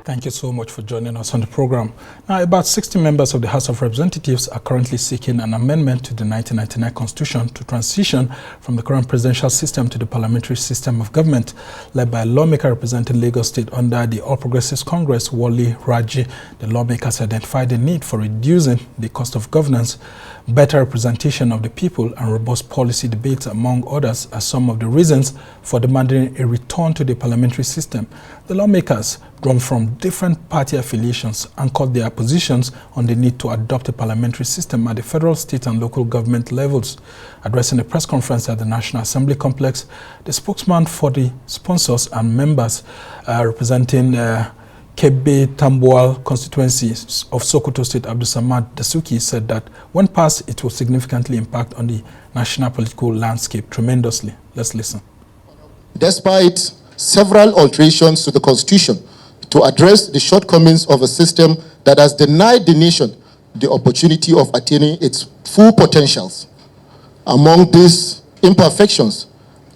Thank you so much for joining us on the program. Now, about 60 members of the House of Representatives are currently seeking an amendment to the 1999 Constitution to transition from the current presidential system to the parliamentary system of government. Led by a lawmaker representing Lagos State under the All Progressives Congress, Wally Raji, the lawmakers identified the need for reducing the cost of governance, better representation of the people, and robust policy debates, among others, as some of the reasons for demanding a return to the parliamentary system. The lawmakers, drawn from different party affiliations, anchored their positions on the need to adopt a parliamentary system at the federal, state, and local government levels. Addressing a press conference at the National Assembly complex, the spokesman for the sponsors and members representing Kebbe, Tambuwal Constituency of Sokoto State, Abdulsamad Dasuki, said that when passed, it will significantly impact on the national political landscape tremendously. Let's listen. Despite several alterations to the Constitution to address the shortcomings of a system that has denied the nation the opportunity of attaining its full potentials, among these imperfections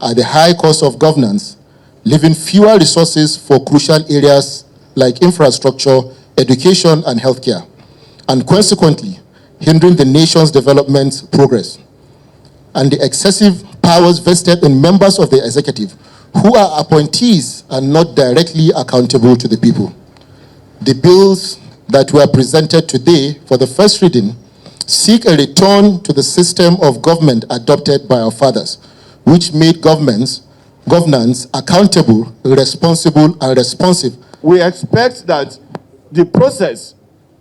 are the high cost of governance, leaving fewer resources for crucial areas like infrastructure, education, and healthcare, and consequently hindering the nation's development progress, and the excessive powers vested in members of the executive who are appointees and not directly accountable to the people. The bills that were presented today for the first reading seek a return to the system of government adopted by our fathers, which made governance accountable, responsible, and responsive. We expect that the process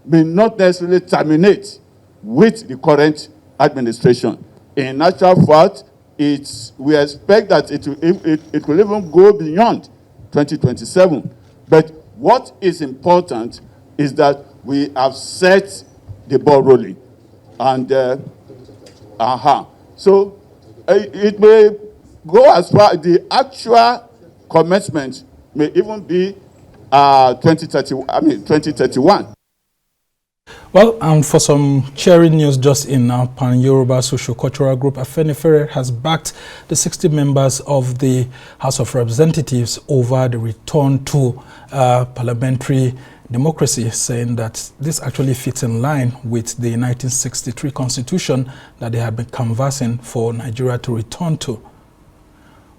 may not necessarily terminate with the current administration. In actual fact, we expect that it will even go beyond 2027. But what is important is that we have set the ball rolling. And so it may go as far as the actual commencement may even be 2031. Well, and for some cheering news just in now, Pan-Yoruba Socio-Cultural Group Afenifere has backed the 60 members of the House of Representatives over the return to parliamentary democracy, saying that this actually fits in line with the 1963 Constitution that they have been canvassing for Nigeria to return to.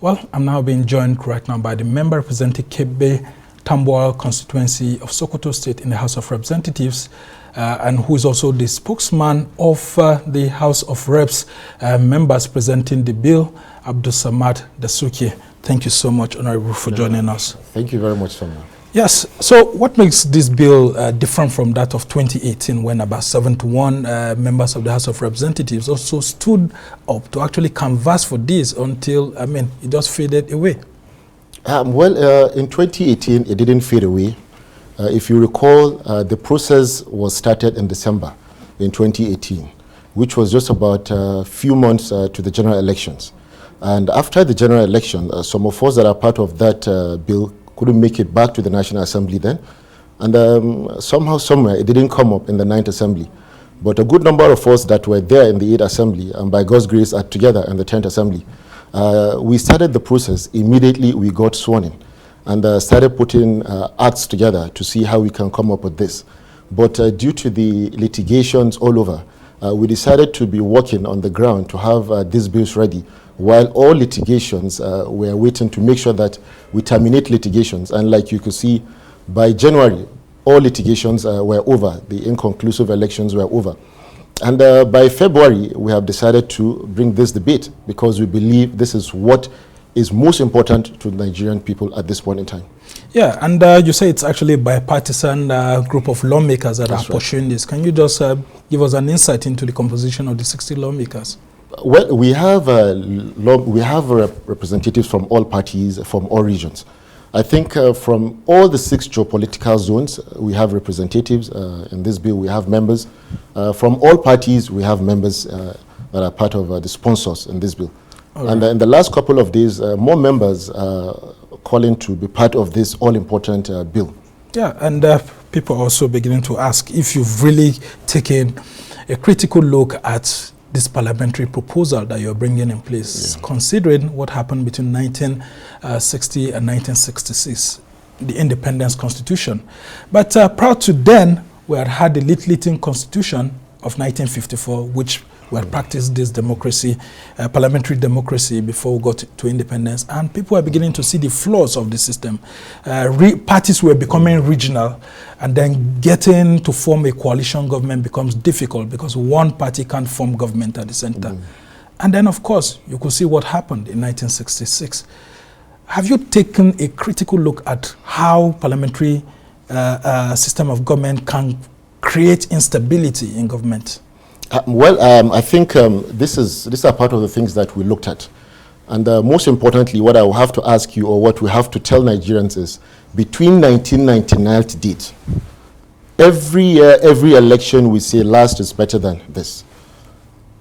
Well, I'm now being joined right now by the member representing Kebbe, Tambuwal Constituency of Sokoto State in the House of Representatives, and who is also the spokesman of the House of Reps members presenting the bill, Abdulsamad Dasuki. Thank you so much, Honorable, for joining us. Thank you very much, Sonia. Yes, so what makes this bill different from that of 2018, when about 71 members of the House of Representatives also stood up to actually canvass for this until, it just faded away? In 2018, it didn't fade away. If you recall, the process was started in December in 2018, which was just about a few months to the general elections. And after the general election, some of us that are part of that bill couldn't make it back to the National Assembly then. And somehow, somewhere, it didn't come up in the 9th Assembly. But a good number of us that were there in the 8th Assembly, and by God's grace are together in the 10th Assembly, we started the process. Immediately we got sworn in and started putting acts together to see how we can come up with this. But due to the litigations all over, we decided to be working on the ground to have these bills ready while all litigations were waiting to make sure that we terminate litigations. And like you could see, by January, all litigations were over. The inconclusive elections were over. And by February, we have decided to bring this debate because we believe this is what is most important to Nigerian people at this point in time. Yeah, and you say it's actually a bipartisan group of lawmakers that are pursuing this. Can you just give us an insight into the composition of the 60 lawmakers? Well, we have representatives from all parties, from all regions. I think from all the 6 geopolitical zones, we have representatives. In this bill, we have members. From all parties, we have members that are part of the sponsors in this bill. And in the last couple of days, more members are calling to be part of this all-important bill. Yeah, and people are also beginning to ask if you've really taken a critical look at this parliamentary proposal that you're bringing in place, considering what happened between 1960 and 1966, the Independence Constitution. But prior to then, we had the Little Constitution of 1954, which we had practiced this democracy, parliamentary democracy, before we got to independence, and people were beginning to see the flaws of the system. Parties were becoming regional, and then getting to form a coalition government becomes difficult because one party can't form government at the center. And then, of course, you could see what happened in 1966. Have you taken a critical look at how parliamentary system of government can create instability in government? I think these are part of the things that we looked at. And most importantly, what I will have to ask you, or what we have to tell Nigerians, is between 1999 to date, every year, every election, we say last is better than this.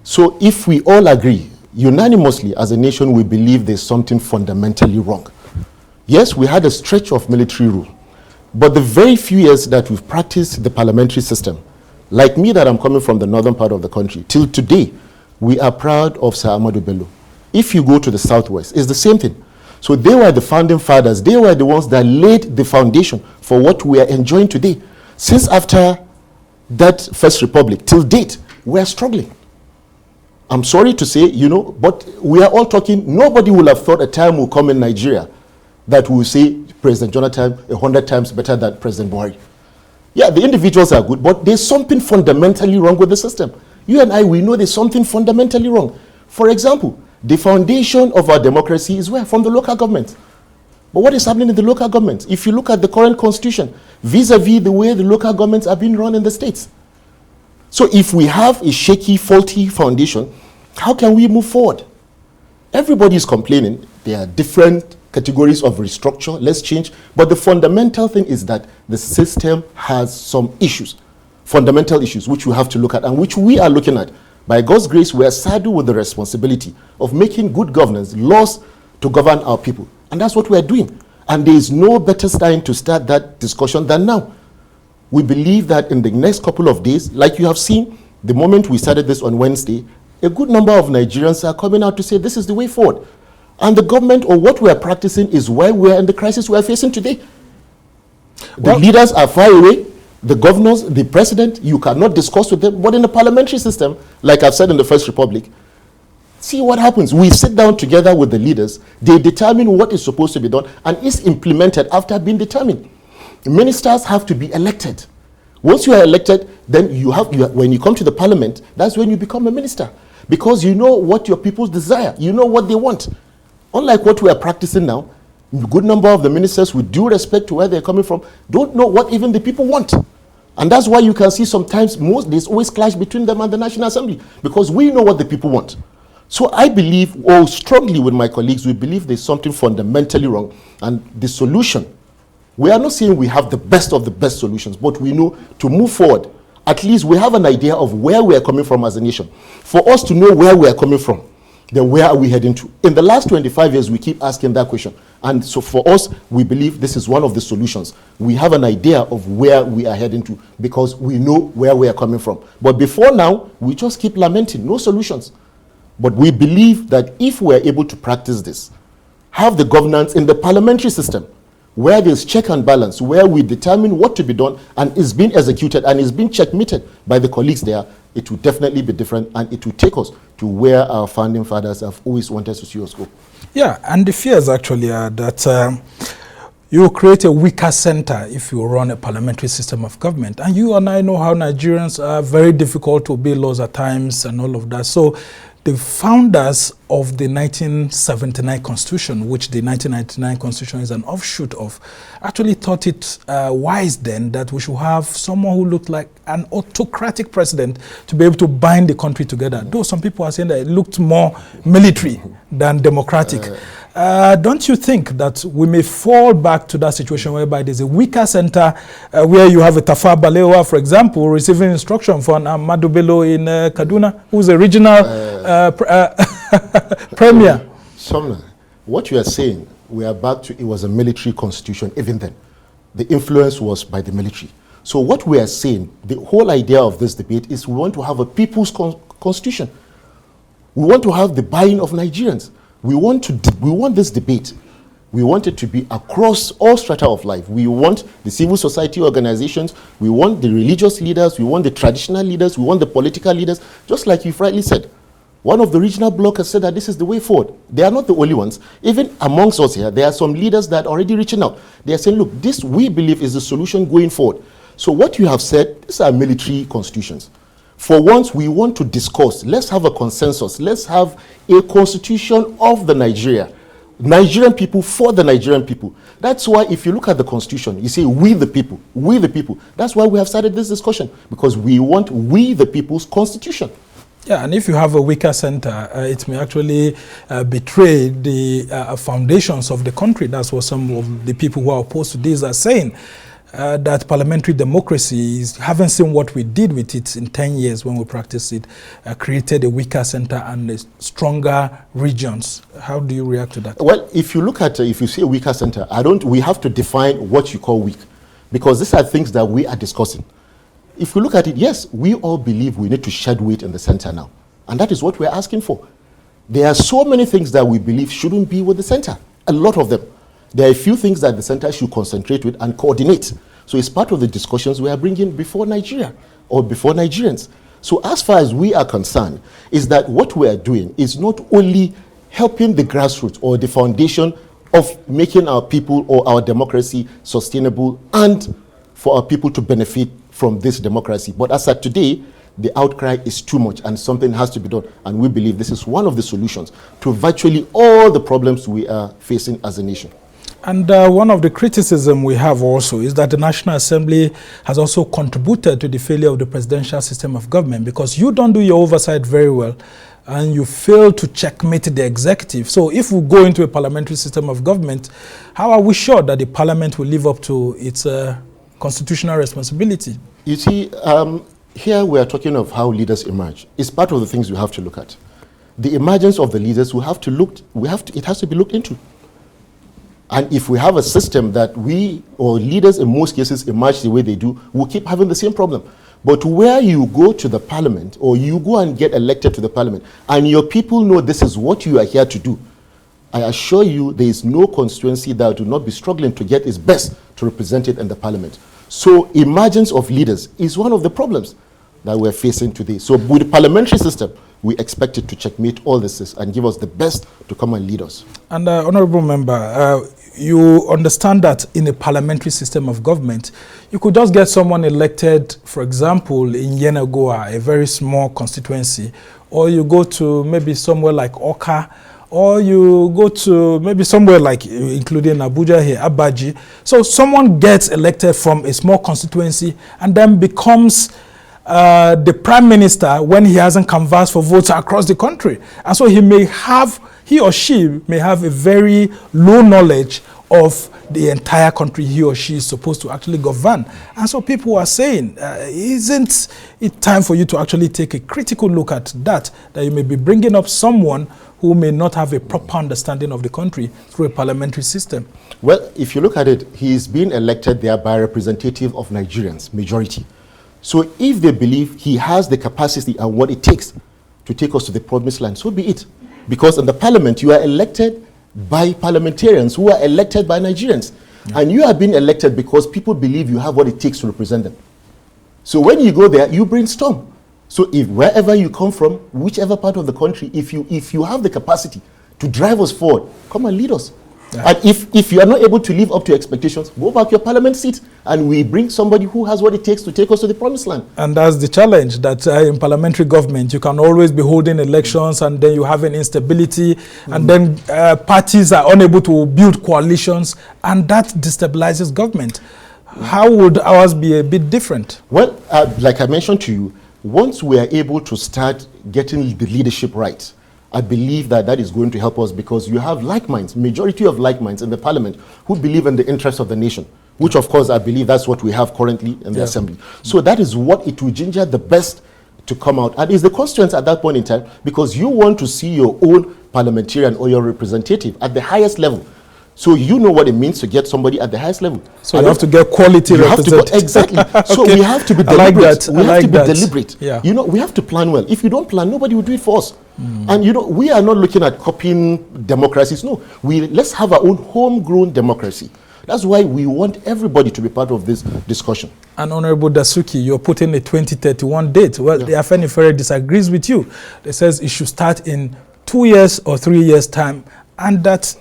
So if we all agree, unanimously as a nation, we believe there's something fundamentally wrong. Yes, we had a stretch of military rule, but the very few years that we've practiced the parliamentary system, like me, that I'm coming from the northern part of the country, till today, we are proud of Sir Ahmadu Bello. If you go to the southwest, it's the same thing. So they were the founding fathers. They were the ones that laid the foundation for what we are enjoying today. Since after that First Republic, till date, we are struggling. I'm sorry to say, but we are all talking, nobody will have thought a time will come in Nigeria that we will say President Jonathan 100 times better than President Buhari. Yeah, the individuals are good, but there's something fundamentally wrong with the system. You and I, we know there's something fundamentally wrong. For example, the foundation of our democracy is where? From the local government. But what is happening in the local government? If you look at the current constitution, vis-a-vis the way the local governments are being run in the states. So if we have a shaky, faulty foundation, how can we move forward? Everybody is complaining. There are different categories of restructure, let's change. But the fundamental thing is that the system has some issues, fundamental issues, which we have to look at and which we are looking at. By God's grace, we are saddled with the responsibility of making good governance, laws to govern our people. And that's what we are doing. And there is no better time to start that discussion than now. We believe that in the next couple of days, like you have seen, the moment we started this on Wednesday, a good number of Nigerians are coming out to say this is the way forward. And the government, or what we are practicing, is why we are in the crisis we are facing today. The leaders are far away. The governors, the president, you cannot discuss with them. But in the parliamentary system, like I've said in the First Republic, see what happens. We sit down together with the leaders. They determine what is supposed to be done, and it's implemented after being determined. Ministers have to be elected. Once you are elected, then when you come to the parliament, that's when you become a minister. Because you know what your people desire. You know what they want. Unlike what we are practicing now, a good number of the ministers, with due respect to where they're coming from, don't know what even the people want. And that's why you can see sometimes there's always clash between them and the National Assembly, because we know what the people want. So I believe, or strongly with my colleagues, we believe there's something fundamentally wrong. And the solution, we are not saying we have the best of the best solutions, but we know to move forward, at least we have an idea of where we are coming from as a nation. For us to know where we are coming from, then where are we heading to? In the last 25 years, we keep asking that question. And so for us, we believe this is one of the solutions. We have an idea of where we are heading to because we know where we are coming from. But before now, we just keep lamenting, no solutions. But we believe that if we are able to practice this, have the governance in the parliamentary system, where there's check and balance, where we determine what to be done and is being executed and is being checkmated by the colleagues there, it will definitely be different, and it will take us to where our founding fathers have always wanted to see us go. Yeah, and the fears actually are that you will create a weaker center if you run a parliamentary system of government. And you and I know how Nigerians are very difficult to obey laws at times and all of that. So the founders of the 1979 Constitution, which the 1999 Constitution is an offshoot of, actually thought it wise then that we should have someone who looked like an autocratic president to be able to bind the country together. Though some people are saying that it looked more military than democratic. Don't you think that we may fall back to that situation whereby there's a weaker center where you have a Tafawa Balewa, for example, receiving instruction from Ahmadu Bello in Kaduna, who's a regional premier? Somna, what you are saying, we are back to, it was a military constitution even then. The influence was by the military. So what we are saying, the whole idea of this debate is we want to have a people's constitution. We want to have the buy-in of Nigerians. We want this debate. We want it to be across all strata of life. We want the civil society organizations, we want the religious leaders, we want the traditional leaders, we want the political leaders, just like you've rightly said. One of the regional bloc has said that this is the way forward. They are not the only ones. Even amongst us here, there are some leaders that are already reaching out. They are saying, look, this we believe is the solution going forward. So what you have said, these are military constitutions. For once, we want to discuss. Let's have a consensus. Let's have a constitution of the Nigerian people for the Nigerian people. That's why if you look at the constitution, you say we the people, we the people. That's why we have started this discussion, because we want we the people's constitution. Yeah, and if you have a weaker center, it may actually betray the foundations of the country. That's what some of the people who are opposed to this are saying. That parliamentary democracy haven't seen what we did with it in 10 years when we practiced it, created a weaker center and stronger regions. How do you react to that? Well, if you look at, if you say a weaker center, we have to define what you call weak, because these are things that we are discussing. If we look at it, yes, we all believe we need to shed weight in the center now. And that is what we're asking for. There are so many things that we believe shouldn't be with the center, a lot of them. There are a few things that the center should concentrate with and coordinate. So it's part of the discussions we are bringing before Nigeria or before Nigerians. So as far as we are concerned, is that what we are doing is not only helping the grassroots or the foundation of making our people or our democracy sustainable and for our people to benefit from this democracy. But as of today, the outcry is too much and something has to be done. And we believe this is one of the solutions to virtually all the problems we are facing as a nation. And one of the criticism we have also is that the National Assembly has also contributed to the failure of the presidential system of government, because you don't do your oversight very well and you fail to checkmate the executive. So if we go into a parliamentary system of government, how are we sure that the parliament will live up to its constitutional responsibility? You see, here we are talking of how leaders emerge. It's part of the things we have to look at. The emergence of the leaders, it has to be looked into. And if we have a system that leaders in most cases emerge the way they do, we'll keep having the same problem. But where you go to the parliament or you go and get elected to the parliament and your people know this is what you are here to do, I assure you there is no constituency that will not be struggling to get its best to represent it in the parliament. So emergence of leaders is one of the problems that we're facing today. So with the parliamentary system, we expect it to checkmate all this and give us the best to come and lead us. And Honorable Member, you understand that in a parliamentary system of government, you could just get someone elected, for example, in Yenagoa, a very small constituency, or you go to maybe somewhere like Oka, or you go to maybe somewhere like, including Abuja here, Abaji. So someone gets elected from a small constituency and then becomes the prime minister when he hasn't canvassed for votes across the country. And so he or she may have a very low knowledge of the entire country he or she is supposed to actually govern. And so people are saying, isn't it time for you to actually take a critical look at that you may be bringing up someone who may not have a proper understanding of the country through a parliamentary system? Well, if you look at it, he is being elected there by a representative of Nigerians, majority. So if they believe he has the capacity and what it takes to take us to the promised land, so be it. Because in the parliament, you are elected by parliamentarians who are elected by Nigerians. Yeah. And you are being elected because people believe you have what it takes to represent them. So when you go there, you brainstorm. So if wherever you come from, whichever part of the country, if you have the capacity to drive us forward, come and lead us. Yeah. And if you are not able to live up to expectations, go back to your parliament seat and we bring somebody who has what it takes to take us to the promised land. And that's the challenge, that in parliamentary government, you can always be holding elections and then you have an instability and then parties are unable to build coalitions and that destabilizes government. How would ours be a bit different? Well, like I mentioned to you, once we are able to start getting the leadership right, I believe that is going to help us, because you have like minds, majority of like minds in the parliament who believe in the interests of the nation, which of course I believe that's what we have currently in the assembly. So that is what it will ginger the best to come out. And it's the constituents at that point in time, because you want to see your own parliamentarian or your representative at the highest level. So you know what it means to get somebody at the highest level. So you have to get quality representatives. Exactly. So we have to be deliberate. We have to be deliberate. Yeah. You know, we have to plan well. If you don't plan, nobody will do it for us. And we are not looking at copying democracies. No, let's have our own homegrown democracy. That's why we want everybody to be part of this discussion. And Honorable Dasuki, you're putting a 2031 date. Well, the Afenifere disagrees with you. It says it should start in 2 years or 3 years' time. And that,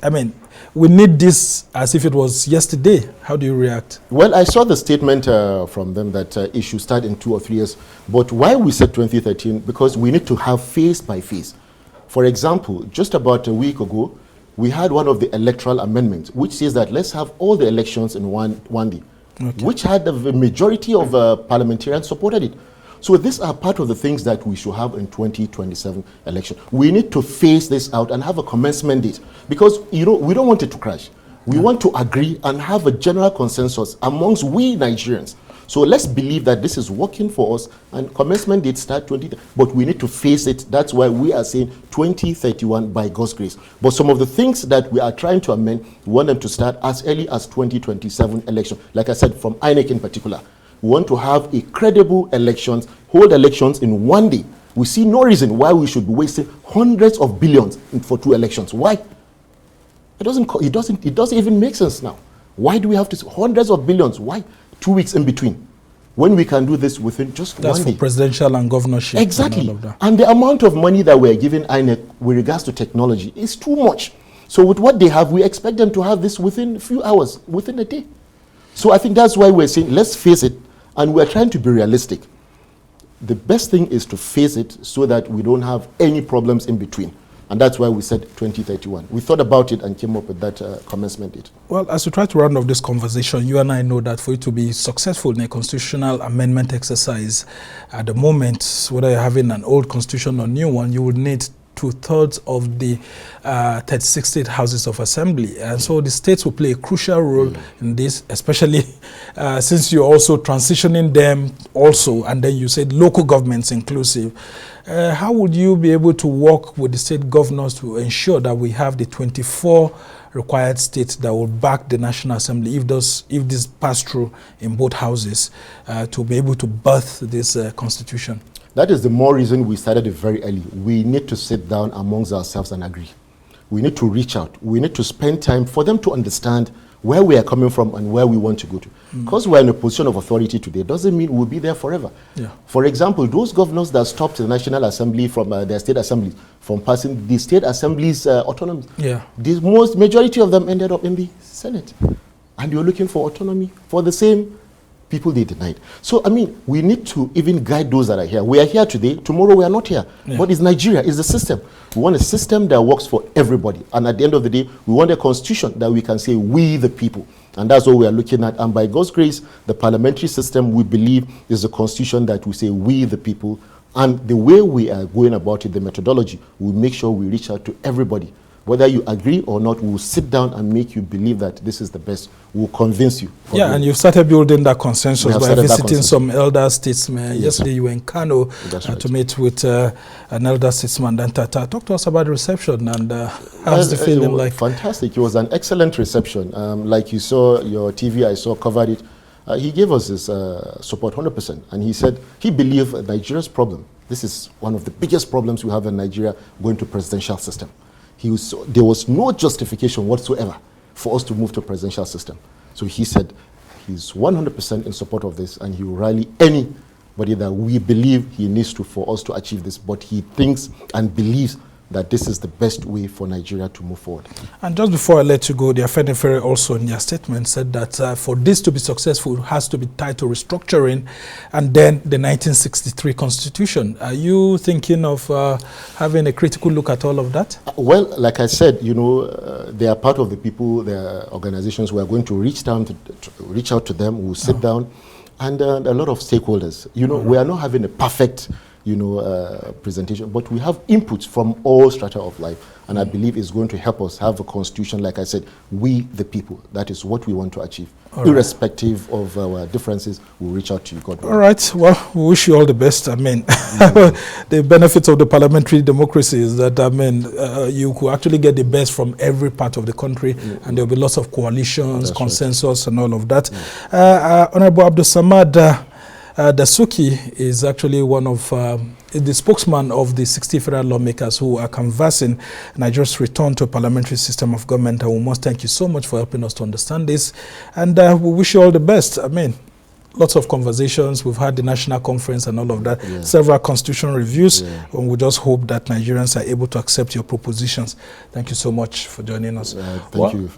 we need this as if it was yesterday. How do you react? Well, I saw the statement from them that it should start in 2 or 3 years. But why we said 2013? Because we need to have phase by phase. For example, just about a week ago, we had one of the electoral amendments, which says that let's have all the elections in one day, which had the majority of parliamentarians supported it. So these are part of the things that we should have in 2027 election. We need to phase this out and have a commencement date because we don't want it to crash. We want to agree and have a general consensus amongst we Nigerians. So let's believe that this is working for us and commencement date start 20, but we need to face it. That's why we are saying 2031 by God's grace. But some of the things that we are trying to amend, we want them to start as early as 2027 election. Like I said, from INEC in particular. We want to have a credible elections, hold elections in one day. We see no reason why we should be wasting hundreds of billions for 2 elections. Why? It doesn't even make sense now. Why do we have to hundreds of billions? Why 2 weeks in between? When we can do this within just 1 day. That's for presidential and governorship. Exactly. And the amount of money that we're giving INEC with regards to technology is too much. So with what they have, we expect them to have this within a few hours, within a day. So I think that's why we're saying, let's face it, and we're trying to be realistic. The best thing is to face it so that we don't have any problems in between. And that's why we said 2031. We thought about it and came up with that commencement date. Well, as we try to round off this conversation, you and I know that for you to be successful in a constitutional amendment exercise, at the moment, whether you're having an old constitution or new one, you would need 2/3 of the 36 state houses of assembly. And so the states will play a crucial role in this, especially since you're also transitioning them also, and then you said local governments inclusive. How would you be able to work with the state governors to ensure that we have the 24 required states that will back the National Assembly if this pass through in both houses to be able to birth this constitution? That is the more reason we started it very early. We need to sit down amongst ourselves and agree. We need to reach out. We need to spend time for them to understand where we are coming from and where we want to go to. Because we're in a position of authority today doesn't mean we'll be there forever. Yeah. For example, those governors that stopped the National Assembly from their state assemblies from passing the state assembly's autonomy, the majority of them ended up in the Senate. And you're looking for autonomy for the same people they denied. So, we need to even guide those that are here. We are here today, tomorrow we are not here. But it's Nigeria, it's the system. We want a system that works for everybody. And at the end of the day, we want a constitution that we can say, we the people. And that's what we are looking at. And by God's grace, the parliamentary system, we believe, is a constitution that we say, we the people. And the way we are going about it, the methodology, we make sure we reach out to everybody. Whether you agree or not, we'll sit down and make you believe that this is the best. We'll convince you. Yeah, and you've started building that consensus by visiting some elder statesmen. Yesterday you were in Kano to meet with an elder statesman. Talk to us about the reception and how's the feeling like? Fantastic. It was an excellent reception. Like you saw, your TV, I saw, covered it. He gave us his support 100%. And he said he believed Nigeria's problem, this is one of the biggest problems we have in Nigeria, going to presidential system. There was no justification whatsoever for us to move to a presidential system. So he said he's 100% in support of this, and he will rally anybody that we believe he needs to for us to achieve this. But he thinks and believes that this is the best way for Nigeria to move forward. And just before I let you go, the Afenifere also in their statement said that for this to be successful, it has to be tied to restructuring and then the 1963 Constitution. Are you thinking of having a critical look at all of that? Well, like I said, they are part of the people, their organizations. We are going to reach out to them. We'll sit down, and a lot of stakeholders. We are not having a perfect presentation, but we have inputs from all strata of life, and I believe it's going to help us have a constitution, like I said, we the people. That is what we want to achieve. Irrespective of our differences, we'll reach out to you, God willing. All right, well, we wish you all the best. The benefits of the parliamentary democracy is that, you could actually get the best from every part of the country, and there'll be lots of coalitions, consensus, and all of that. Honorable Abdulsamad, Dasuki is actually one of the spokesman of the 60 federal lawmakers who are canvassing Nigeria's return to a parliamentary system of government. And we must thank you so much for helping us to understand this. And we wish you all the best. I mean, lots of conversations. We've had the national conference and all of that, several constitutional reviews. And we just hope that Nigerians are able to accept your propositions. Thank you so much for joining us. Thank you.